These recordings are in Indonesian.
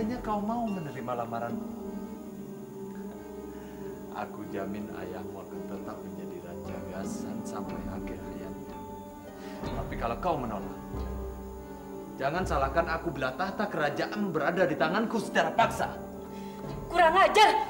seandainya kau mau menerima lamaranku, aku jamin ayahmu akan tetap menjadi Raja Gasan sampai akhir hayatnya. Tapi kalau kau menolak, jangan salahkan aku bila tahta kerajaan berada di tanganku secara paksa. Kurang ajar!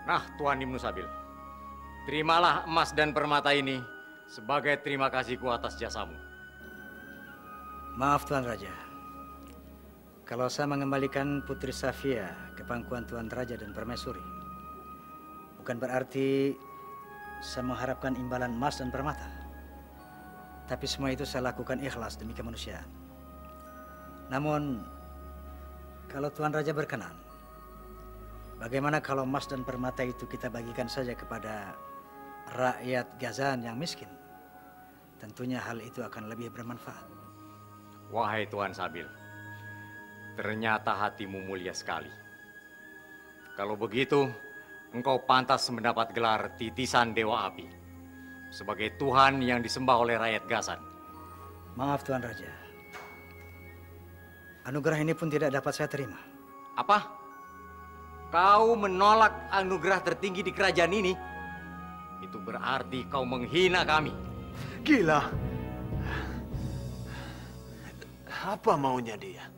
Nah, Tuan Ibnu Sabil, terimalah emas dan permata ini sebagai terima kasihku atas jasamu. Maaf Tuan Raja, kalau saya mengembalikan Putri Safia ke pangkuan Tuan Raja dan Permaisuri, bukan berarti saya mengharapkan imbalan emas dan permata. Tapi semua itu saya lakukan ikhlas demi kemanusiaan. Namun, kalau Tuan Raja berkenan, bagaimana kalau emas dan permata itu kita bagikan saja kepada rakyat Gazan yang miskin? Tentunya hal itu akan lebih bermanfaat. Wahai Tuan Sabil, ternyata hatimu mulia sekali. Kalau begitu, engkau pantas mendapat gelar titisan Dewa Api sebagai Tuhan yang disembah oleh rakyat Gazan. Maaf Tuan Raja, anugerah ini pun tidak dapat saya terima. Apa? Kau menolak anugerah tertinggi di kerajaan ini? Itu berarti kau menghina kami. Gila. Apa maunya dia?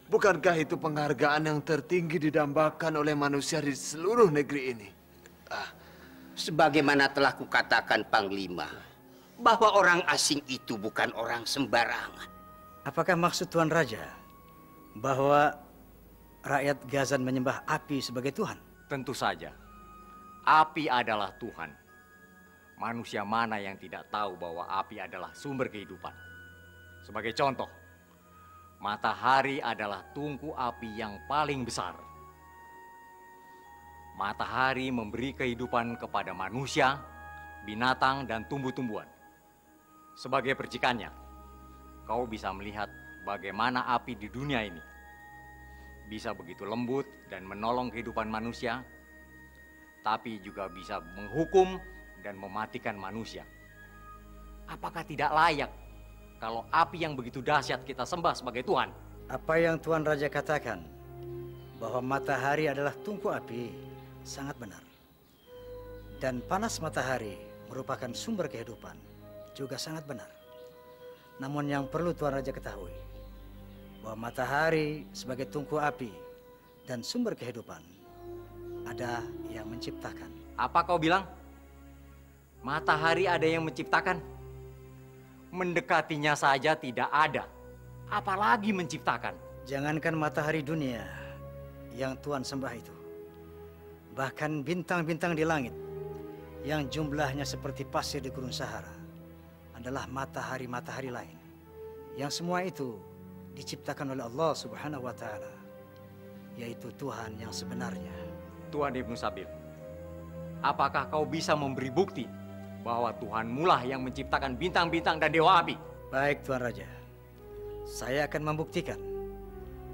Bukankah itu penghargaan yang tertinggi didambakan oleh manusia di seluruh negeri ini? Sebagaimana telah kukatakan Panglima, bahwa orang asing itu bukan orang sembarangan. Apakah maksud Tuan Raja bahwa rakyat Gazan menyembah api sebagai Tuhan? Tentu saja. Api adalah Tuhan. Manusia mana yang tidak tahu bahwa api adalah sumber kehidupan? Sebagai contoh, matahari adalah tungku api yang paling besar. Matahari memberi kehidupan kepada manusia, binatang, dan tumbuh-tumbuhan. Sebagai percikannya, kau bisa melihat bagaimana api di dunia ini bisa begitu lembut dan menolong kehidupan manusia, tapi juga bisa menghukum dan mematikan manusia. Apakah tidak layak kalau api yang begitu dahsyat kita sembah sebagai Tuhan? Apa yang Tuan Raja katakan, bahwa matahari adalah tungku api, sangat benar. Dan panas matahari merupakan sumber kehidupan, juga sangat benar. Namun yang perlu Tuan Raja ketahui, bahwa matahari sebagai tungku api dan sumber kehidupan, ada yang menciptakan. Apa kau bilang? Matahari ada yang menciptakan? Mendekatinya saja tidak ada, apalagi menciptakan. Jangankan matahari dunia yang Tuan sembah itu, bahkan bintang-bintang di langit yang jumlahnya seperti pasir di gurun Sahara adalah matahari-matahari lain. Yang semua itu diciptakan oleh Allah Subhanahu wa Ta'ala, yaitu Tuhan yang sebenarnya. Tuan Ibnu Sabil, apakah kau bisa memberi bukti bahwa Tuhan mulah yang menciptakan bintang-bintang dan dewa api? Baik Tuan Raja, saya akan membuktikan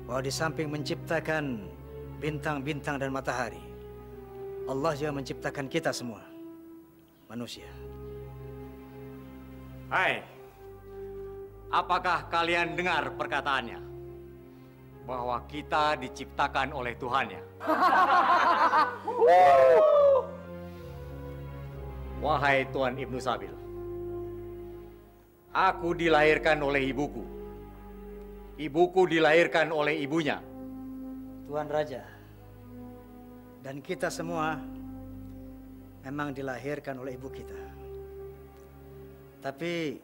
bahwa di samping menciptakan bintang-bintang dan matahari, Allah juga menciptakan kita semua, manusia. Hai, apakah kalian dengar perkataannya? Bahwa kita diciptakan oleh Tuhannya. Wahai Tuan Ibnu Sabil, aku dilahirkan oleh ibuku. Ibuku dilahirkan oleh ibunya. Tuan Raja, dan kita semua memang dilahirkan oleh ibu kita. Tapi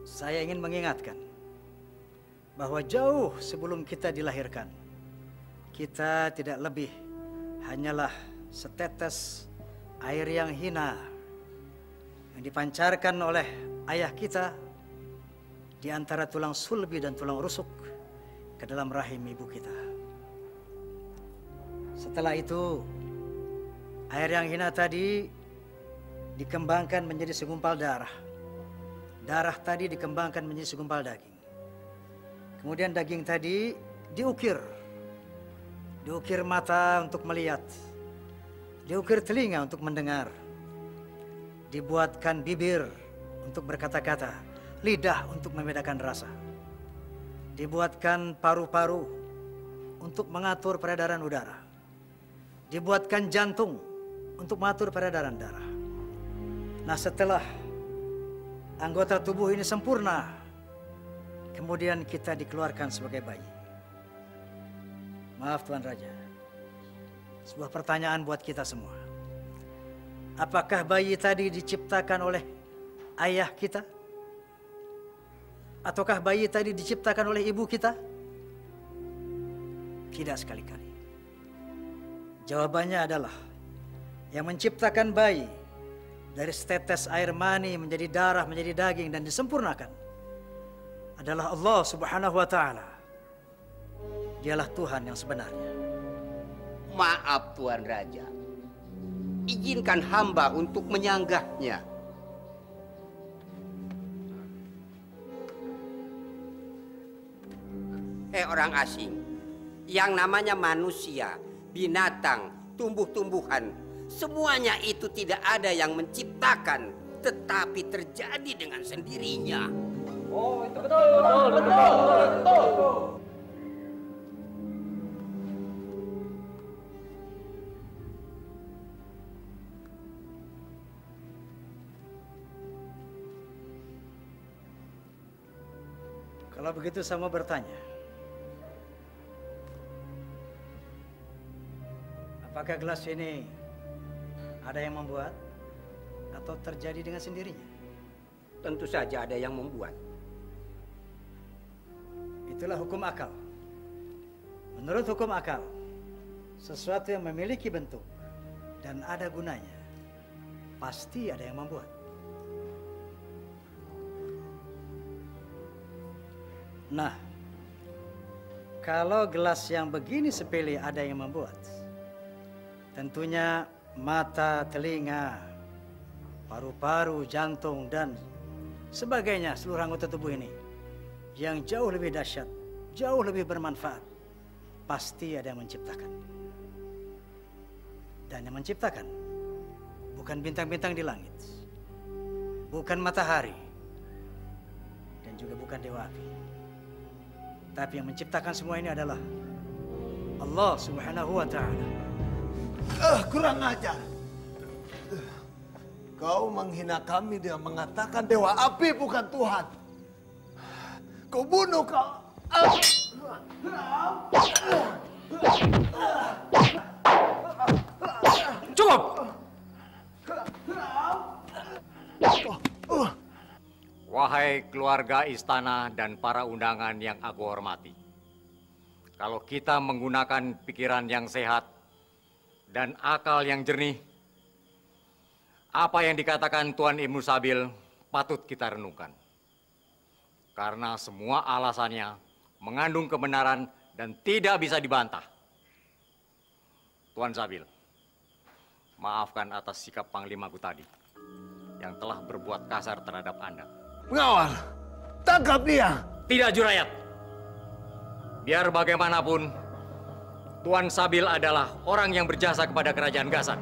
saya ingin mengingatkan bahwa jauh sebelum kita dilahirkan, kita tidak lebih hanyalah setetes air yang hina yang dipancarkan oleh ayah kita di antara tulang sulbi dan tulang rusuk ke dalam rahim ibu kita. Setelah itu, air yang hina tadi dikembangkan menjadi segumpal darah. Darah tadi dikembangkan menjadi segumpal daging. Kemudian daging tadi diukir. Diukir mata untuk melihat. Diukir telinga untuk mendengar. Dibuatkan bibir untuk berkata-kata. Lidah untuk membedakan rasa. Dibuatkan paru-paru untuk mengatur peredaran udara. Dibuatkan jantung untuk mengatur peredaran darah. Nah, setelah anggota tubuh ini sempurna, kemudian kita dikeluarkan sebagai bayi. Maaf Tuan Raja, sebuah pertanyaan buat kita semua. Apakah bayi tadi diciptakan oleh ayah kita? Ataukah bayi tadi diciptakan oleh ibu kita? Tidak sekali-kali. Jawabannya adalah yang menciptakan bayi dari setetes air mani menjadi darah, menjadi daging dan disempurnakan adalah Allah Subhanahu wa Ta'ala. Dialah Tuhan yang sebenarnya. Maaf Tuan Raja, izinkan hamba untuk menyanggahnya. Orang asing, yang namanya manusia, binatang, tumbuh-tumbuhan, semuanya itu tidak ada yang menciptakan, tetapi terjadi dengan sendirinya. Oh, itu betul. Kalau begitu saya mau bertanya, apakah gelas ini ada yang membuat atau terjadi dengan sendirinya? Tentu saja ada yang membuat. Itulah hukum akal. Menurut hukum akal, sesuatu yang memiliki bentuk dan ada gunanya, pasti ada yang membuat. Nah, Kalau gelas yang begini sepele ada yang membuat, tentunya mata, telinga, paru-paru, jantung, dan sebagainya seluruh anggota tubuh ini yang jauh lebih dahsyat, jauh lebih bermanfaat, pasti ada yang menciptakan. Dan yang menciptakan bukan bintang-bintang di langit, bukan matahari, dan juga bukan dewa api. Tapi yang menciptakan semua ini adalah Allah Subhanahu wa Ta'ala. Kurang ajar. Kau menghina kami dengan mengatakan dewa api bukan Tuhan. Kau bunuh kau. Cukup! Wahai keluarga istana dan para undangan yang aku hormati. Kalau kita menggunakan pikiran yang sehat dan akal yang jernih, apa yang dikatakan Tuan Ibnu Sabil patut kita renungkan. Karena semua alasannya mengandung kebenaran dan tidak bisa dibantah. Tuan Sabil, maafkan atas sikap Panglimaku tadi yang telah berbuat kasar terhadap Anda. Pengawal, tangkap dia. Tidak, Jurayat. Biar bagaimanapun, Tuan Sabil adalah orang yang berjasa kepada Kerajaan Gasan.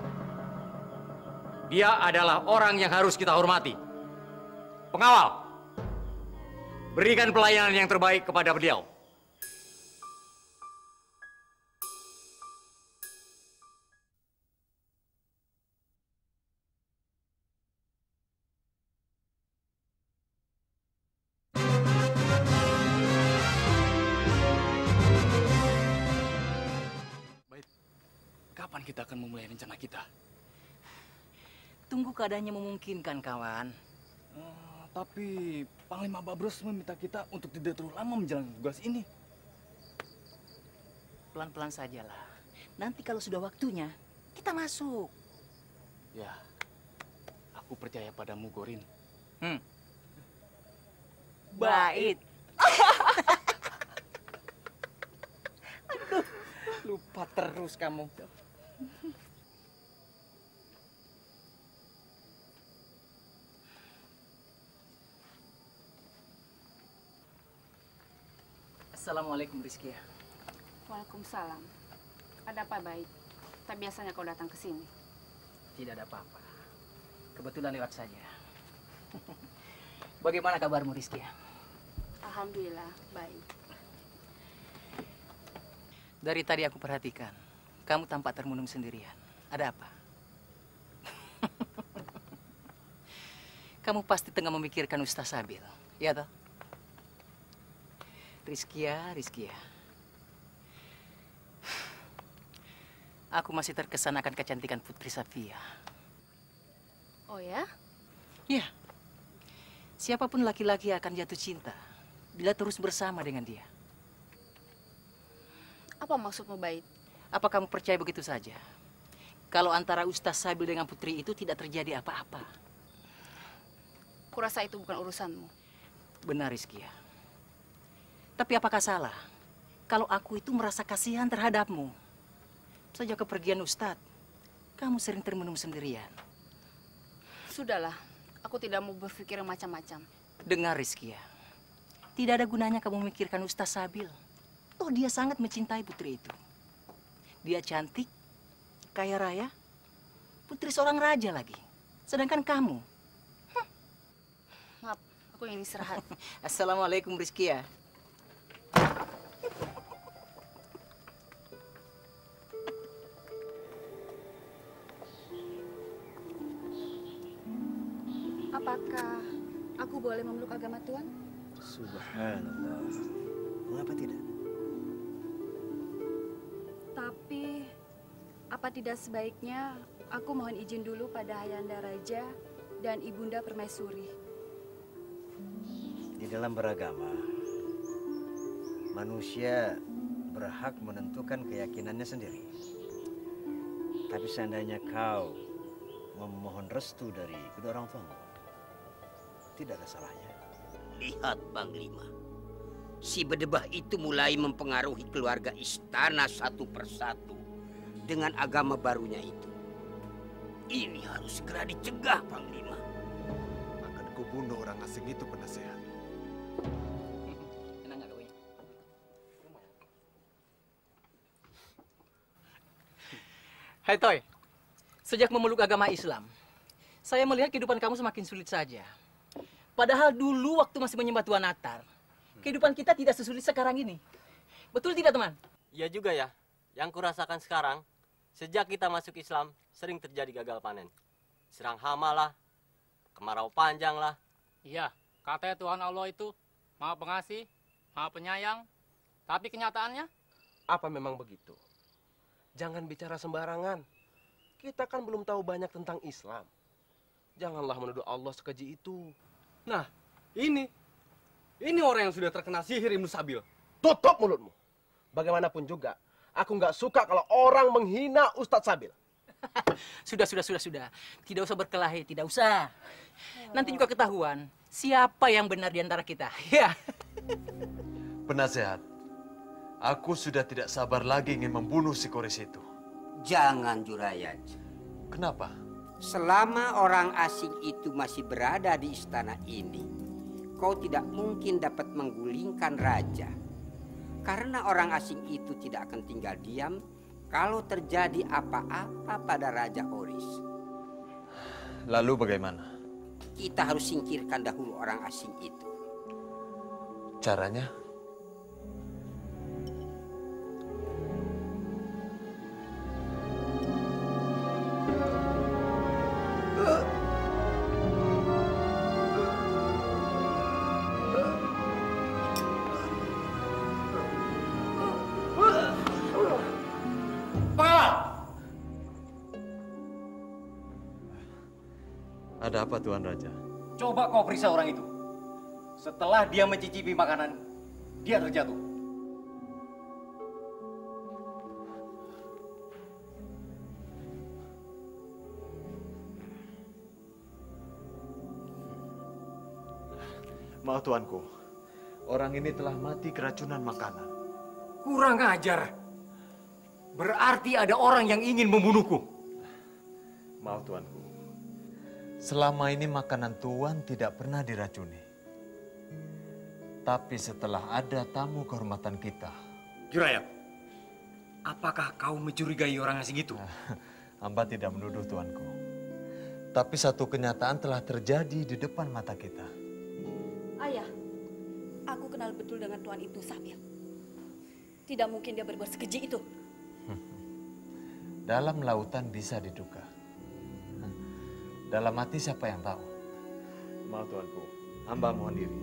Dia adalah orang yang harus kita hormati. Pengawal, berikan pelayanan yang terbaik kepada beliau. Kapan kita akan memulai rencana kita? Tunggu keadaannya memungkinkan, kawan. Tapi Panglima Babros meminta kita untuk tidak terlalu lama menjalankan tugas ini. Pelan-pelan sajalah. Nanti kalau sudah waktunya, kita masuk. Ya, aku percaya padamu, Gorin. Baik. Aduh, lupa terus kamu. Assalamualaikum, Rizky. Waalaikumsalam. Ada apa, Baik? Tak biasanya kau datang ke sini. Tidak ada apa-apa. Kebetulan lewat saja. Bagaimana kabarmu, Rizky? Alhamdulillah, baik. Dari tadi aku perhatikan, kamu tampak termenung sendirian. Ada apa? Kamu pasti tengah memikirkan Ustaz Sabil, ya toh? Rizkia. Aku masih terkesan akan kecantikan Putri Safia. Oh ya? Ya. Siapapun laki-laki akan jatuh cinta bila terus bersama dengan dia. Apa maksudmu, Baik? Apa kamu percaya begitu saja? Kalau antara Ustaz Sabil dengan Putri itu tidak terjadi apa-apa. Kurasa itu bukan urusanmu. Benar, Rizkia. Tapi apakah salah kalau aku itu merasa kasihan terhadapmu? Sejak kepergian Ustadz, kamu sering termenung sendirian. Sudahlah, aku tidak mau berpikir yang macam-macam. Dengar, Rizkia. Tidak ada gunanya kamu memikirkan Ustaz Sabil. Toh dia sangat mencintai putri itu. Dia cantik, kaya raya, putri seorang raja lagi. Sedangkan kamu... Maaf, aku ingin istirahat. Assalamualaikum, Rizkia. Apakah aku boleh memeluk agama Tuhan? Subhanallah. Mengapa tidak? Tapi, apa tidak sebaiknya aku mohon izin dulu pada Hayanda Raja dan Ibunda Permaisuri? Di dalam beragama, manusia berhak menentukan keyakinannya sendiri. Tapi seandainya kau memohon restu dari kedua orang tuamu, tidak ada salahnya. Lihat, Panglima. si bedebah itu mulai mempengaruhi keluarga istana satu persatu dengan agama barunya itu. Ini harus segera dicegah, Panglima. Akan kubunuh orang asing itu, penasehat. Hai Toy, sejak memeluk agama Islam, saya melihat kehidupan kamu semakin sulit saja. Padahal dulu waktu masih menyembah Tuan Natar, kehidupan kita tidak sesulit sekarang ini. Betul tidak, teman? Iya juga ya. Yang kurasakan sekarang, sejak kita masuk Islam, sering terjadi gagal panen. Serang hama lah, kemarau panjang lah. Iya, katanya Tuhan Allah itu Maha Pengasih, Maha Penyayang. Tapi kenyataannya? Apa memang begitu? Jangan bicara sembarangan. Kita kan belum tahu banyak tentang Islam. Janganlah menuduh Allah sekeji itu. Nah, ini orang yang sudah terkena sihir Ibnu Sabil. Tutup mulutmu. Bagaimanapun juga, aku nggak suka kalau orang menghina Ustadz Sabil. Sudah. Tidak usah berkelahi, tidak usah. Nanti juga ketahuan siapa yang benar di antara kita. Ya. Penasehat, aku sudah tidak sabar lagi ingin membunuh si Koris itu. Jangan, Jurayaj. Kenapa? Selama orang asing itu masih berada di istana ini, kau tidak mungkin dapat menggulingkan raja. Karena orang asing itu tidak akan tinggal diam kalau terjadi apa-apa pada Raja Oris. Lalu bagaimana? Kita harus singkirkan dahulu orang asing itu. Caranya? Ada apa, Tuan Raja? Coba kau periksa orang itu. Setelah dia mencicipi makanan, dia terjatuh. Maaf, Tuanku. Orang ini telah mati keracunan makanan. Kurang ajar. Berarti ada orang yang ingin membunuhku. Maaf, Tuanku. Selama ini makanan Tuan tidak pernah diracuni. Tapi setelah ada tamu kehormatan kita. Jurayat, apakah kau mencurigai orang asing itu? Hamba tidak menuduh, Tuanku. Tapi satu kenyataan telah terjadi di depan mata kita. Ayah, aku kenal betul dengan Tuan Ibnu Sabil. Tidak mungkin dia berbuat sekeji itu. Dalam lautan bisa diduga. Dalam hati siapa yang tahu? Maaf, Tuanku. Hamba mohon diri.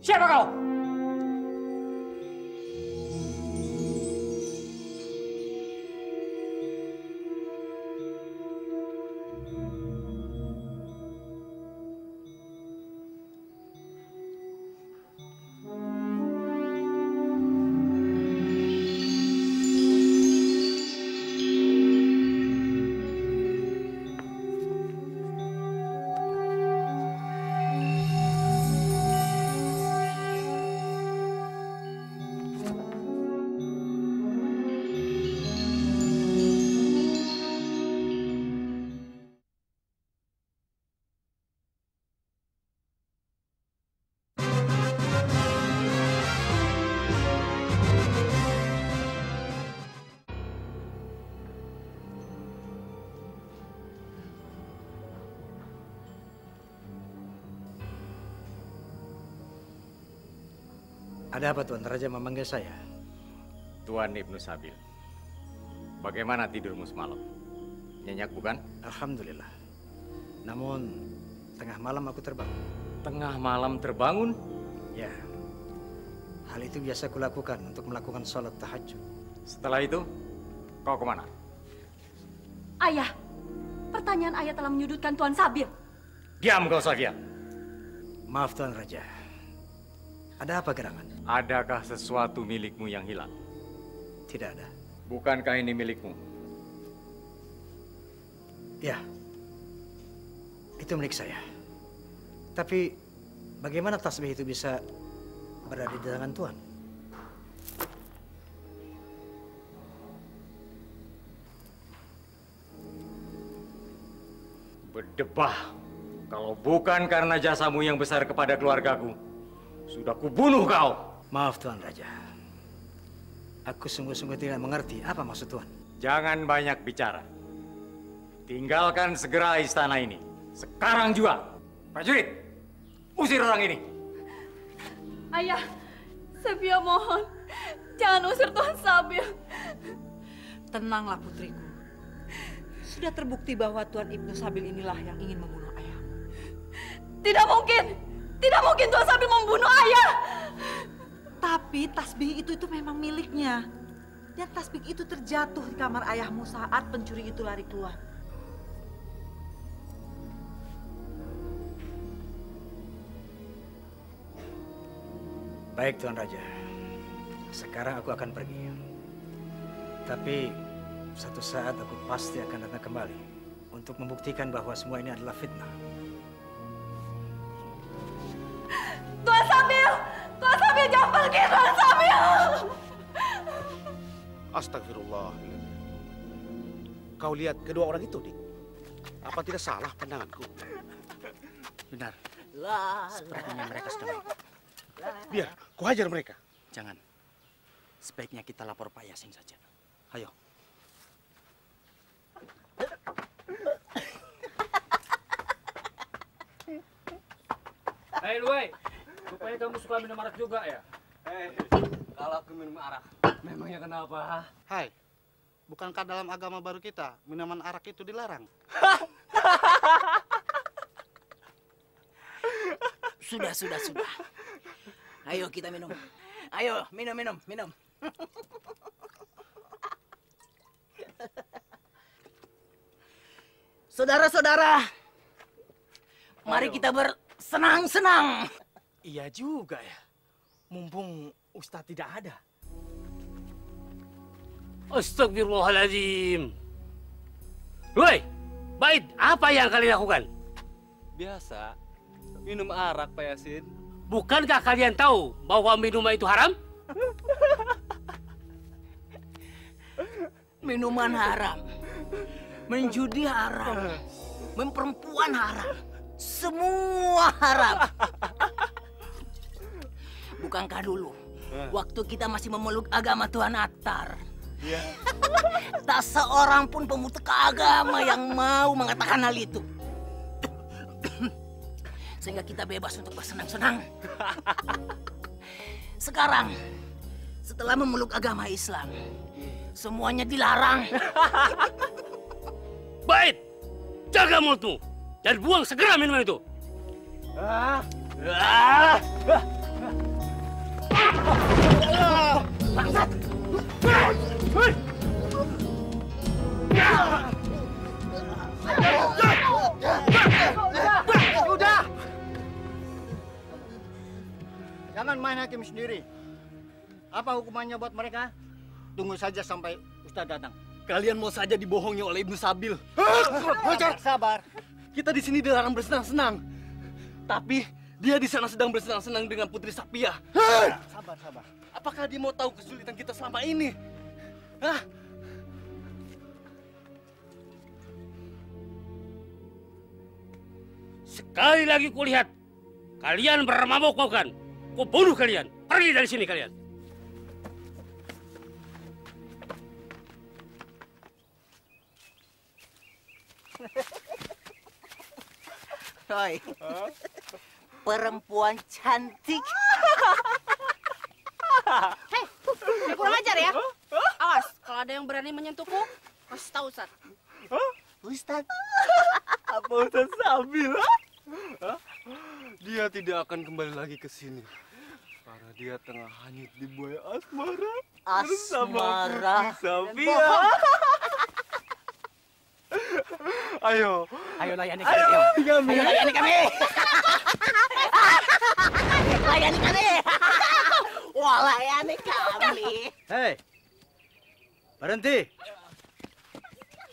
Siapa kau? Ada apa Tuan Raja memanggil saya? Tuan Ibnu Sabil, bagaimana tidurmu semalam? Nyenyak bukan? Alhamdulillah. Namun, tengah malam aku terbangun. Tengah malam terbangun? Ya. Hal itu biasa kulakukan untuk melakukan sholat tahajud. Setelah itu, kau kemana? Ayah, pertanyaan ayah telah menyudutkan Tuan Sabil. Diam kau, Safia. Maaf Tuan Raja. Ada apa gerangan? Adakah sesuatu milikmu yang hilang? Tidak ada. Bukankah ini milikmu? Ya. Itu milik saya. Tapi bagaimana tasbih itu bisa berada di tangan Tuan? Berdebah. Kalau bukan karena jasamu yang besar kepada keluargaku, sudah kubunuh kau. Maaf Tuan Raja. Aku sungguh-sungguh tidak mengerti apa maksud Tuan. Jangan banyak bicara. Tinggalkan segera istana ini. Sekarang juga. Prajurit, usir orang ini. Ayah, Safia mohon, jangan usir Tuan Sabil. Tenanglah putriku. Sudah terbukti bahwa Tuan Ibnu Sabil inilah yang ingin membunuh ayah. Tidak mungkin Tuan Sabil membunuh ayah. Tapi tasbih itu memang miliknya. Dan tasbih itu terjatuh di kamar ayahmu saat pencuri itu lari keluar. Baik Tuan Raja. Sekarang aku akan pergi. Tapi satu saat aku pasti akan datang kembali untuk membuktikan bahwa semua ini adalah fitnah. Tuan Sabil! Tuan Sabil, jangan pergi, Tuan Sabil! Astagfirullah. Kau lihat kedua orang itu, Dik? Apa tidak salah pandanganku? Benar. Sepertinya mereka sedang. Biar, kau hajar mereka. Jangan. Sebaiknya kita lapor Pak Yasin saja. Ayo. Hei Luai, rupanya kamu suka minum arak juga ya? Kalau aku minum arak, memangnya kenapa? Hai, bukankah dalam agama baru kita minuman arak itu dilarang? Sudah. Ayo kita minum. Ayo, minum. Saudara-saudara, mari kita bersenang-senang. Iya juga ya. Mumpung Ustadz tidak ada. Astagfirullahaladzim. Woi, Baid, apa yang kalian lakukan? Biasa, minum arak, Pak Yasin. Bukankah kalian tahu bahwa minuman itu haram? Minuman haram, menjudi haram, memperempuan haram, semua haram. Bukankah dulu, waktu kita masih memeluk agama Tuhan Atar, tak seorang pun pemuka agama yang mau mengatakan hal itu. Sehingga kita bebas untuk bersenang-senang. Sekarang, setelah memeluk agama Islam, semuanya dilarang. Baik, jaga mulutmu dan buang segera minuman itu. Bangsat! Udah! Jangan main hakim sendiri. Apa hukumannya buat mereka? Tunggu saja sampai Ustadz datang. Kalian mau saja dibohongi oleh Ibnu Sabil. Sabar. Kita di sini dilarang bersenang-senang. Tapi dia di sana sedang bersenang-senang dengan Putri Safia. Sabar. Apakah dia mau tahu kesulitan kita selama ini? Hah? Sekali lagi kulihat kalian bermabok-mabokan, kubunuh kalian. Pergi dari sini kalian. Hoi, perempuan cantik. Hei, kurang ajar ya. Awas, kalau ada yang berani menyentuhku, kasih tahu Ustaz. Ustaz. Apa Ustaz Sabil? Dia tidak akan kembali lagi ke sini. Karena dia tengah hanyut di buaya asmara. Asmara. Safia. Ayo. Ayo layani kami. Ayo layani kami. Layani kami. Wah, layani kami. Hei, berhenti.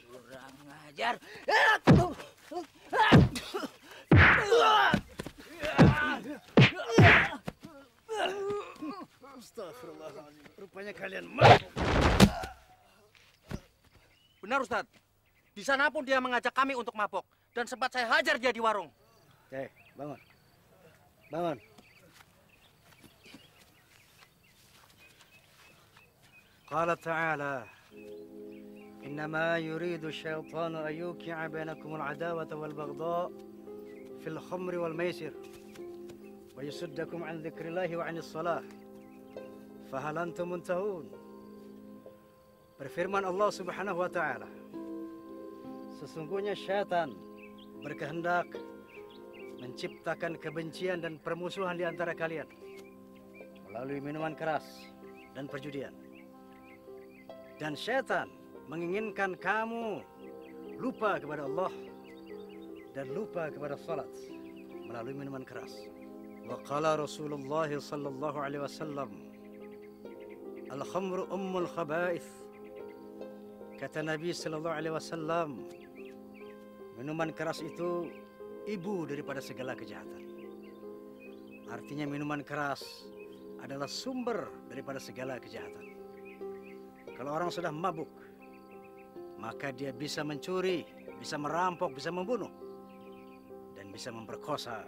Kurang ngajar. Astagfirullahaladzim. Rupanya kalian mabuk. Benar Ustaz. Di sana pun dia mengajak kami untuk mabok. Dan sempat saya hajar dia di warung. Bangun. Bangun. Qala ta'ala إنما يريد الشيطان أن يوقع بينكم العداوة والبغضاء في الخمر والميسر ويصدكم عن ذكر الله وعن الصلاة فهل أنتم منتهون. Berfirman Allah Subhanahu wa taala, sesungguhnya syaitan berkehendak menciptakan kebencian dan permusuhan di antara kalian melalui minuman keras dan perjudian. Dan syaitan menginginkan kamu lupa kepada Allah dan lupa kepada salat melalui minuman keras. Wa qala Rasulullah sallallahu alaihi wasallam, al-khamru ummul khaba'ith. Kata Nabi sallallahu alaihi wasallam, minuman keras itu ibu daripada segala kejahatan. Artinya minuman keras adalah sumber daripada segala kejahatan. Kalau orang sudah mabuk, maka dia bisa mencuri, bisa merampok, bisa membunuh, dan bisa memperkosa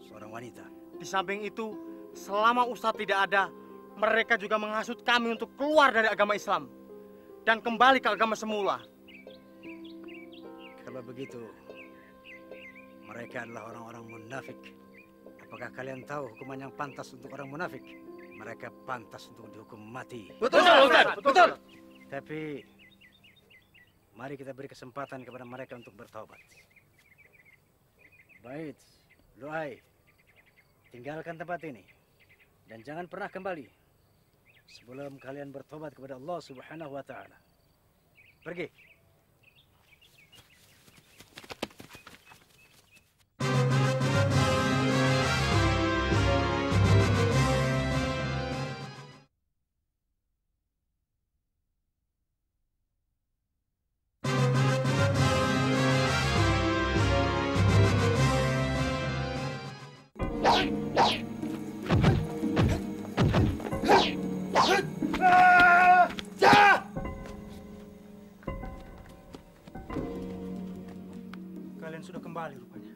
seorang wanita. Di samping itu, selama Ustadz tidak ada, mereka juga menghasut kami untuk keluar dari agama Islam dan kembali ke agama semula. Kalau begitu, mereka adalah orang-orang munafik. Apakah kalian tahu hukuman yang pantas untuk orang munafik? Mereka pantas untuk dihukum mati. Betul, Ustaz. Betul. Tapi mari kita beri kesempatan kepada mereka untuk bertobat. Baik, Luai, tinggalkan tempat ini dan jangan pernah kembali sebelum kalian bertobat kepada Allah Subhanahu wa taala. Pergi. Kalian sudah kembali rupanya.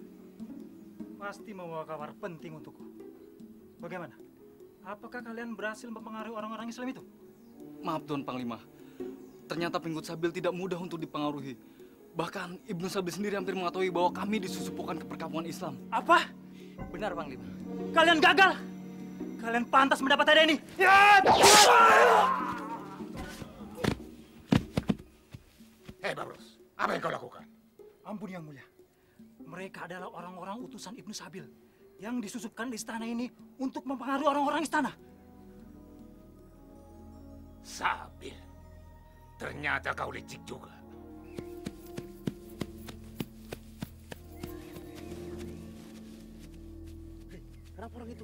Pasti membawa kabar penting untukku. Bagaimana? Apakah kalian berhasil mempengaruhi orang-orang Islam itu? Maaf Tuan Panglima. Ternyata pengikut Sabil tidak mudah untuk dipengaruhi. Bahkan Ibnu Sabil sendiri hampir mengetahui bahwa kami disusupukan ke perkampungan Islam. Apa? Benar Panglima. Kalian gagal. Kalian pantas mendapat hadiah ini. Hei Babrus, apa yang kau lakukan? Ampun Yang Mulia. Mereka adalah orang-orang utusan Ibnu Sabil yang disusupkan di istana ini untuk mempengaruhi orang-orang istana. Sabil, ternyata kau licik juga. Kenapa orang itu?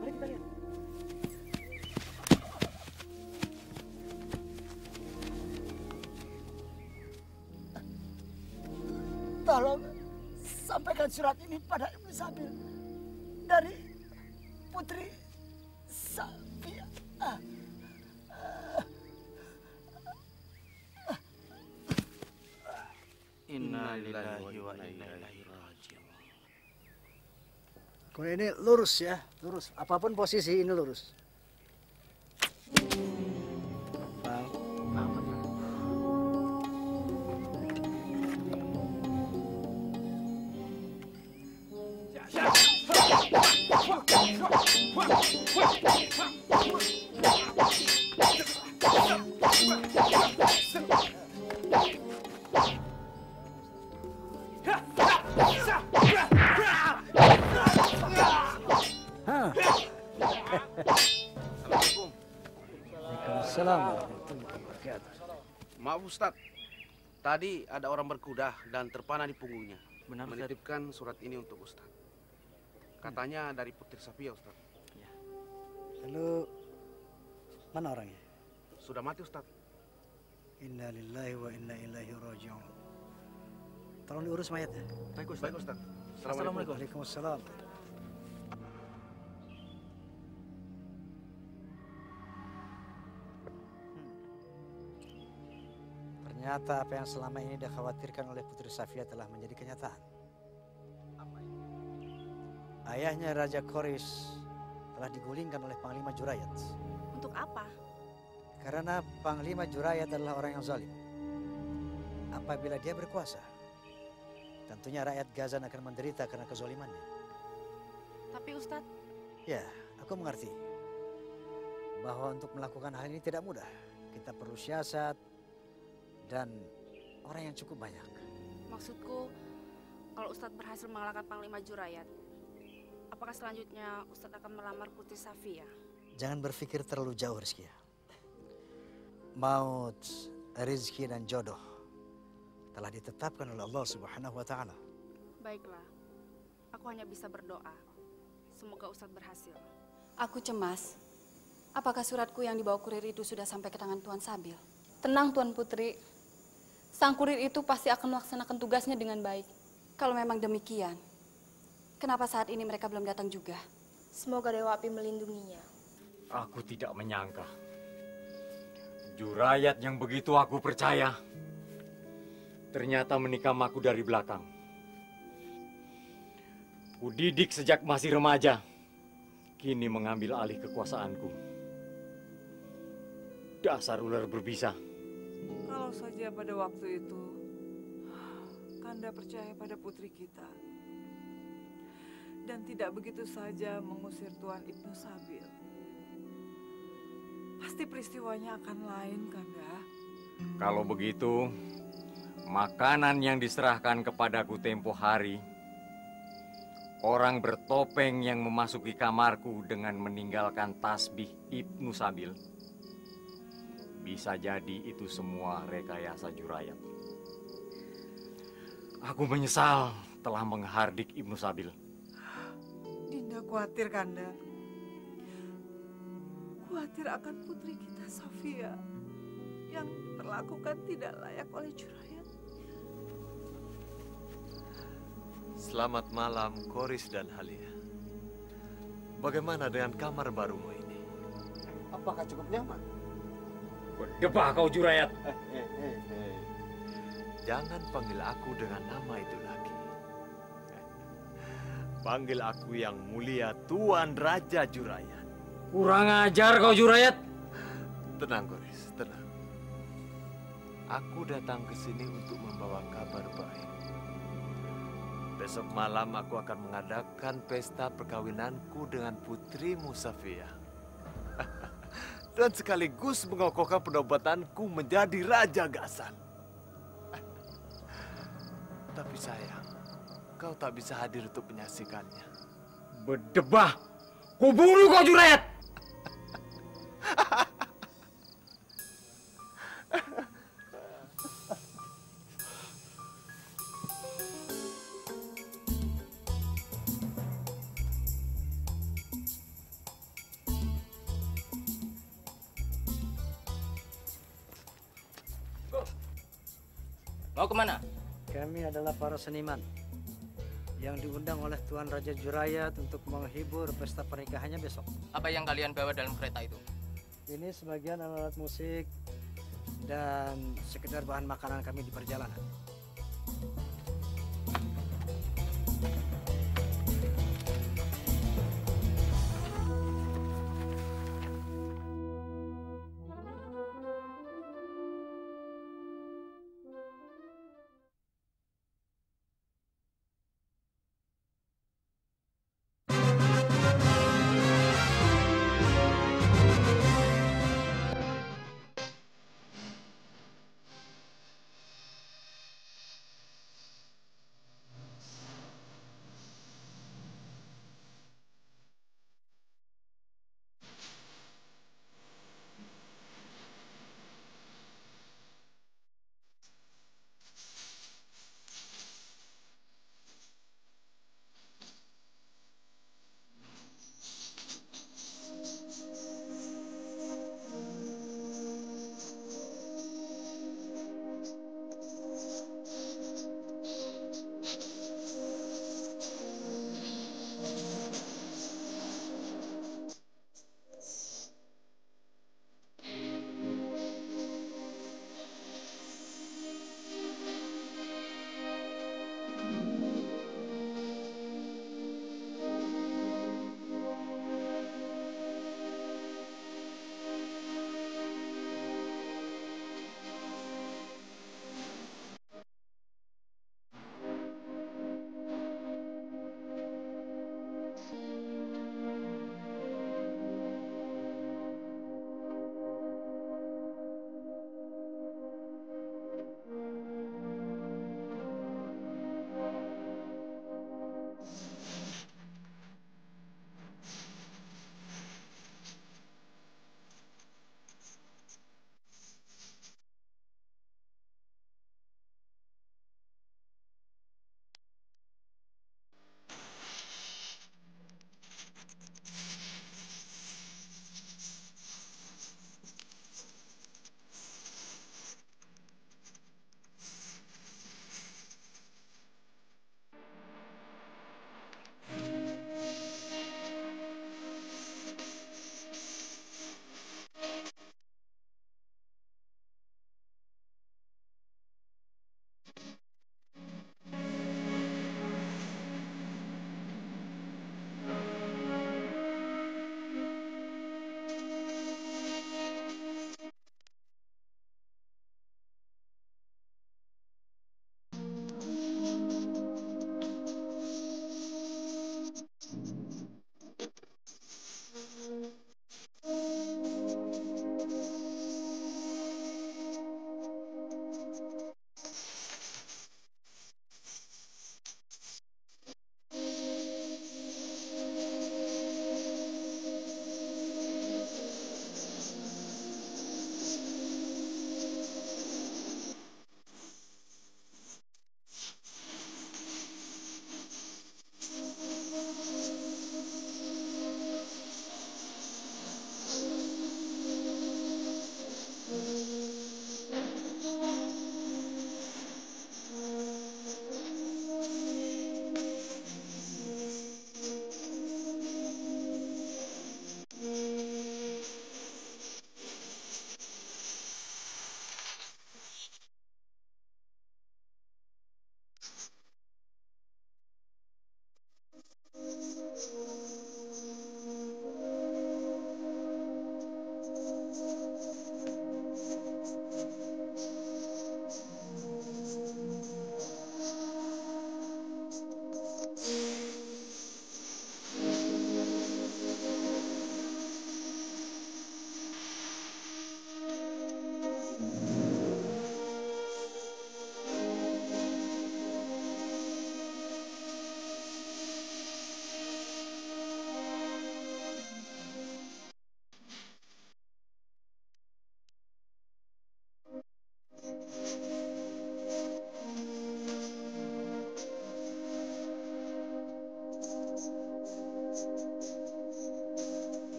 Mari kita lihat. Tolong sampaikan surat ini pada Ibnu Sabil dari Putri Safia. Inna lillahi wa inna ilaihi raji'un. Kalau ini lurus ya, lurus. Apapun posisi ini lurus. Waalaikumsalam warahmatullahi wabarakatuh. Maaf Ustaz, tadi ada orang berkuda dan terpana di punggungnya. Benar, Ustaz. Menitipkan surat ini untuk Ustaz. Katanya dari Putri Safia, Ustaz. Lalu mana orangnya? Sudah mati, Ustaz. Inna lillahi wa inna ilaihi raji'un. Tolong diurus mayatnya. Baik, Ustaz. Baik, Ustaz. Assalamualaikum. Waalaikumsalam. Ternyata apa yang selama ini dikhawatirkan oleh Putri Safia telah menjadi kenyataan. Ayahnya Raja Qoris telah digulingkan oleh Panglima Jurayat. Untuk apa? Karena Panglima Jurayat adalah orang yang zalim. Apabila dia berkuasa, tentunya rakyat Gazan akan menderita karena kezalimannya. Tapi Ustadz... Ya, aku mengerti bahwa untuk melakukan hal ini tidak mudah. Kita perlu siasat dan orang yang cukup banyak. Maksudku, kalau Ustadz berhasil mengalahkan Panglima Jurayat, apakah selanjutnya Ustadz akan melamar Putri Safia? Jangan berpikir terlalu jauh, Rizkia. Maut, rezeki dan jodoh telah ditetapkan oleh Allah Subhanahu wa Ta'ala. Baiklah, aku hanya bisa berdoa. Semoga Ustadz berhasil. Aku cemas. Apakah suratku yang dibawa kurir itu sudah sampai ke tangan Tuan Sabil? Tenang, Tuan Putri. Sang kurir itu pasti akan melaksanakan tugasnya dengan baik. Kalau memang demikian, kenapa saat ini mereka belum datang juga? Semoga Dewa Api melindunginya. Aku tidak menyangka. Jurayat yang begitu aku percaya, ternyata menikam aku dari belakang. Kudidik sejak masih remaja, kini mengambil alih kekuasaanku. Dasar ular berbisa. Kalau saja pada waktu itu Kanda percaya pada putri kita dan tidak begitu saja mengusir Tuan Ibnu Sabil, pasti peristiwanya akan lain, Kanda. Kalau begitu, makanan yang diserahkan kepadaku tempo hari, orang bertopeng yang memasuki kamarku dengan meninggalkan tasbih Ibnu Sabil, bisa jadi itu semua rekayasa Jurayat. Aku menyesal telah menghardik Ibnu Sabil. Dinda khawatir, Kanda. Khawatir akan putri kita, Safia, yang diperlakukan tidak layak oleh Jurayat. Selamat malam, Qoris dan Halia. Bagaimana dengan kamar barumu ini? Apakah cukup nyaman? Berdebah kau, Jurayat. Jangan panggil aku dengan nama itu lagi. Panggil aku yang mulia Tuan Raja Jurayat. Kurang ajar kau, Jurayat. Tenang, Qoris, tenang. Aku datang ke sini untuk membawa kabar baik. Besok malam aku akan mengadakan pesta perkawinanku dengan putrimu Safia. Dan sekaligus mengokohkan penobatanku menjadi Raja Gasan. Tapi sayang, kau tak bisa hadir untuk menyaksikannya. Berdebah! Kubunuh kau, Jurayat! Mau kemana? Kami adalah para seniman yang diundang oleh Tuan Raja Jurayat untuk menghibur pesta pernikahannya besok. Apa yang kalian bawa dalam kereta itu? Ini sebagian alat musik dan sekedar bahan makanan kami di perjalanan.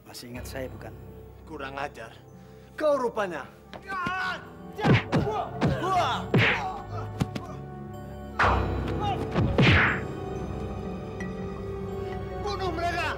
Masih ingat saya, bukan? Kurang ajar. Kau rupanya. Bunuh mereka!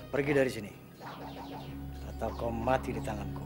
Pergi dari sini, atau kau mati di tanganku.